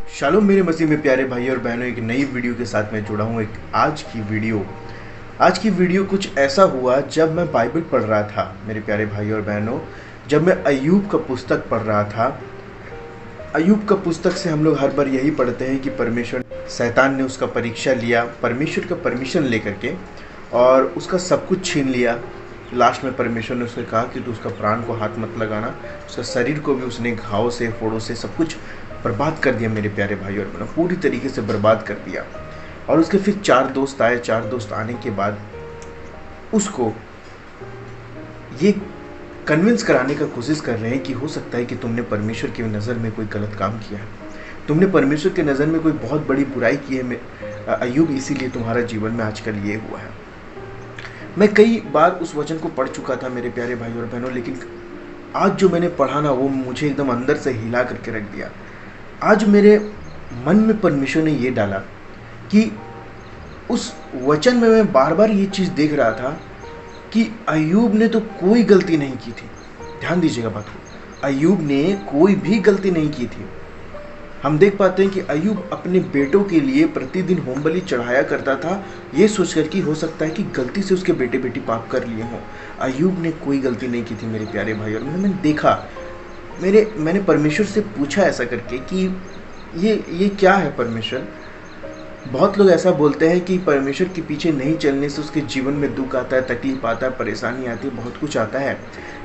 Shalom मेरे मसीह में प्यारे भाई और बहनों, एक नई वीडियो के साथ मैं जुड़ा हूँ। एक आज की वीडियो कुछ ऐसा हुआ जब मैं बाइबल पढ़ रहा था मेरे प्यारे भाई और बहनों। जब मैं अय्यूब का पुस्तक पढ़ रहा था, अय्यूब का पुस्तक से हम लोग हर बार यही पढ़ते हैं कि परमेश्वर शैतान ने उसका परीक्षा लिया परमेश्वर का परमिशन लेकर के, और उसका सब कुछ छीन लिया। लास्ट में परमेश्वर ने उससे कहा कि तू उसका प्राण को हाथ मत लगाना। उसका शरीर को भी उसने घाव से, फोड़ों से सब कुछ बर्बाद कर दिया मेरे प्यारे भाई और बहनों, पूरी तरीके से बर्बाद कर दिया। और उसके फिर 4 दोस्त आए। 4 दोस्त आने के बाद उसको ये कन्विंस कराने का कोशिश कर रहे हैं कि हो सकता है कि तुमने परमेश्वर की नज़र में कोई गलत काम किया है, तुमने परमेश्वर की नज़र में कोई बहुत बड़ी बुराई की है अय्यूब, इसीलिए तुम्हारा जीवन में आजकल ये हुआ है। मैं कई बार उस वचन को पढ़ चुका था मेरे प्यारे भाई और बहनों, लेकिन आज जो मैंने पढ़ा ना, वो मुझे एकदम अंदर से हिला करके रख दिया। आज मेरे मन में परमेश्वर ने ये डाला कि उस वचन में मैं बार बार ये चीज़ देख रहा था कि अय्यूब ने तो कोई गलती नहीं की थी। ध्यान दीजिएगा बात को, अय्यूब ने कोई भी गलती नहीं की थी। हम देख पाते हैं कि अय्यूब अपने बेटों के लिए प्रतिदिन होम बलि चढ़ाया करता था, ये सोचकर कि हो सकता है कि गलती से उसके बेटे बेटी पाप कर लिए हों। अय्यूब ने कोई गलती नहीं की थी मेरे प्यारे भाई, और मैंने देखा, मैंने परमेश्वर से पूछा ऐसा करके कि ये क्या है परमेश्वर। बहुत लोग ऐसा बोलते हैं कि परमेश्वर के पीछे नहीं चलने से उसके जीवन में दुख आता है, तकलीफ आता है, परेशानी आती है, बहुत कुछ आता है।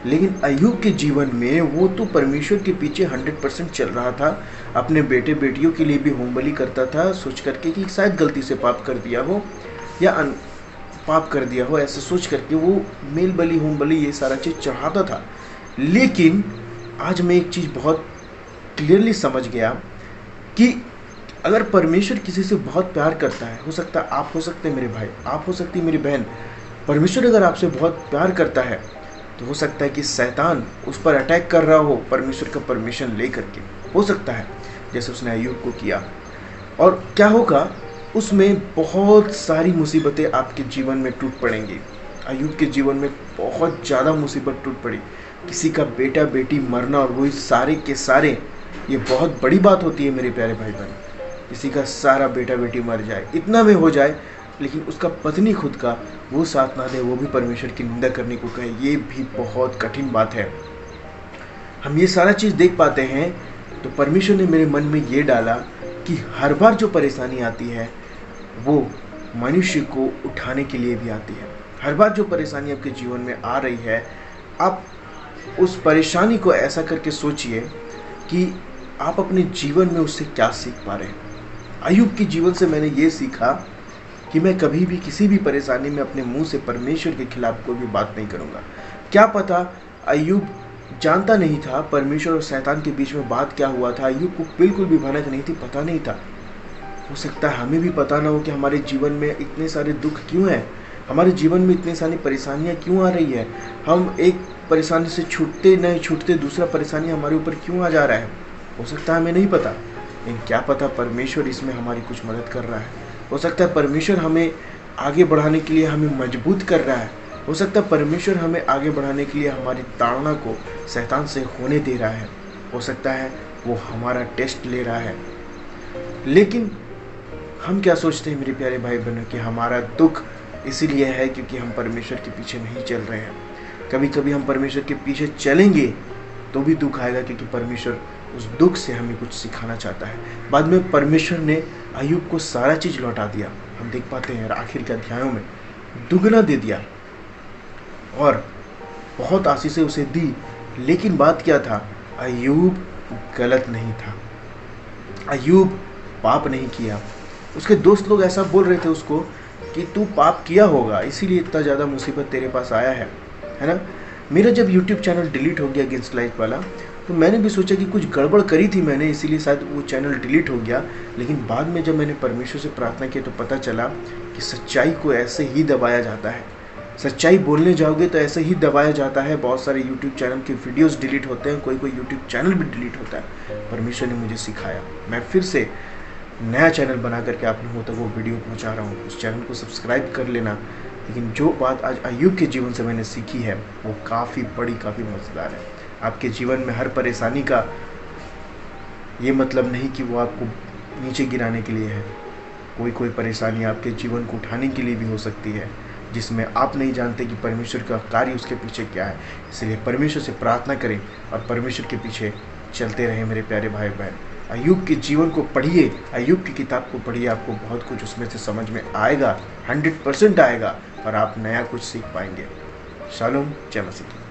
लेकिन अय्यूब के जीवन में वो तो परमेश्वर के पीछे 100% चल रहा था। अपने बेटे बेटियों के लिए भी होम बलि करता था, सोच करके कि शायद गलती से पाप कर दिया हो या पाप कर दिया हो, ऐसा सोच करके वो मेल बलि, होम बलि, ये सारा चीज़ चढ़ाता था। लेकिन आज मैं एक चीज़ बहुत क्लियरली समझ गया कि अगर परमेश्वर किसी से बहुत प्यार करता है, हो सकता है आप हो सकते हैं मेरे भाई, आप हो सकती है मेरी बहन, परमेश्वर अगर आपसे बहुत प्यार करता है तो हो सकता है कि शैतान उस पर अटैक कर रहा हो परमेश्वर का परमिशन ले करके, हो सकता है जैसे उसने अय्यूब को किया। और क्या होगा, उसमें बहुत सारी मुसीबतें आपके जीवन में टूट पड़ेंगी। अय्यूब के जीवन में बहुत ज़्यादा मुसीबत टूट पड़ी, किसी का बेटा बेटी मरना, और वही सारे के सारे, ये बहुत बड़ी बात होती है मेरे प्यारे भाई बहन। किसी का सारा बेटा बेटी मर जाए, इतना में हो जाए, लेकिन उसका पत्नी खुद का वो साथ ना दे, वो भी परमेश्वर की निंदा करने को कहे, ये भी बहुत कठिन बात है। हम ये सारा चीज़ देख पाते हैं तो परमेश्वर ने मेरे मन में ये डाला कि हर बार जो परेशानी आती है वो मनुष्य को उठाने के लिए भी आती है। हर बार जो परेशानी आपके जीवन में आ रही है, आप उस परेशानी को ऐसा करके सोचिए कि आप अपने जीवन में उससे क्या सीख पा रहे हैं। अय्यूब के जीवन से मैंने ये सीखा कि मैं कभी भी किसी भी परेशानी में अपने मुंह से परमेश्वर के खिलाफ कोई भी बात नहीं करूँगा। क्या पता अय्यूब जानता नहीं था परमेश्वर और शैतान के बीच में बात क्या हुआ था। अय्यूब को बिल्कुल भी भनक नहीं थी, पता नहीं था। हो सकता है हमें भी पता ना हो कि हमारे जीवन में इतने सारे दुख क्यों हैं, हमारे जीवन में इतनी सारी परेशानियाँ क्यों आ रही है, हम एक परेशानी से छूटते दूसरा परेशानी हमारे ऊपर क्यों आ जा रहा है। हो सकता है हमें नहीं पता, लेकिन क्या पता परमेश्वर इसमें हमारी कुछ मदद कर रहा है। हो सकता है परमेश्वर हमें आगे बढ़ाने के लिए हमें मजबूत कर रहा है। हो सकता है परमेश्वर हमें आगे बढ़ाने के लिए हमारी ताड़ना को शैतान से होने दे रहा है। हो सकता है वो हमारा टेस्ट ले रहा है। लेकिन हम क्या सोचते हैं मेरे प्यारे भाई बहनों कि हमारा दुख इसीलिए है क्योंकि हम परमेश्वर के पीछे नहीं चल रहे हैं। कभी कभी हम परमेश्वर के पीछे चलेंगे तो भी दुख आएगा, क्योंकि परमेश्वर उस दुख से हमें कुछ सिखाना चाहता है। बाद में परमेश्वर ने अय्यूब को सारा चीज़ लौटा दिया। हम देख पाते हैं आखिर के अध्यायों में दुगना दे दिया और बहुत आशीषें उसे दी। लेकिन बात क्या था, अय्यूब गलत नहीं था, अय्यूब पाप नहीं किया। उसके दोस्त लोग ऐसा बोल रहे थे उसको कि तू पाप किया होगा, इसीलिए इतना ज़्यादा मुसीबत तेरे पास आया है ना। मेरा जब YouTube चैनल डिलीट हो गया अगेंस्ट लाइफ वाला, तो मैंने भी सोचा कि कुछ गड़बड़ करी थी मैंने, इसीलिए शायद वो चैनल डिलीट हो गया। लेकिन बाद में जब मैंने परमेश्वर से प्रार्थना की तो पता चला कि सच्चाई को ऐसे ही दबाया जाता है। सच्चाई बोलने जाओगे तो ऐसे ही दबाया जाता है। बहुत सारे YouTube चैनल के वीडियोस डिलीट होते हैं, कोई YouTube चैनल भी डिलीट होता है। परमेश्वर ने मुझे सिखाया, मैं फिर से नया चैनल बना करके आप लोगों तक वो वीडियो पहुँचा रहा हूँ। उस चैनल को सब्सक्राइब कर लेना। लेकिन जो बात आज अय्यूब के जीवन से मैंने सीखी है वो काफ़ी बड़ी, काफ़ी मज़ेदार है। आपके जीवन में हर परेशानी का ये मतलब नहीं कि वो आपको नीचे गिराने के लिए है, कोई परेशानी आपके जीवन को उठाने के लिए भी हो सकती है, जिसमें आप नहीं जानते कि परमेश्वर का कार्य उसके पीछे क्या है। इसलिए परमेश्वर से प्रार्थना करें और परमेश्वर के पीछे चलते रहें मेरे प्यारे भाई बहन। अय्यूब के जीवन को पढ़िए, अय्यूब की किताब को पढ़िए, आपको बहुत कुछ उसमें से समझ में आएगा, 100% आएगा और आप नया कुछ सीख पाएंगे। शालोम, जय मसीह।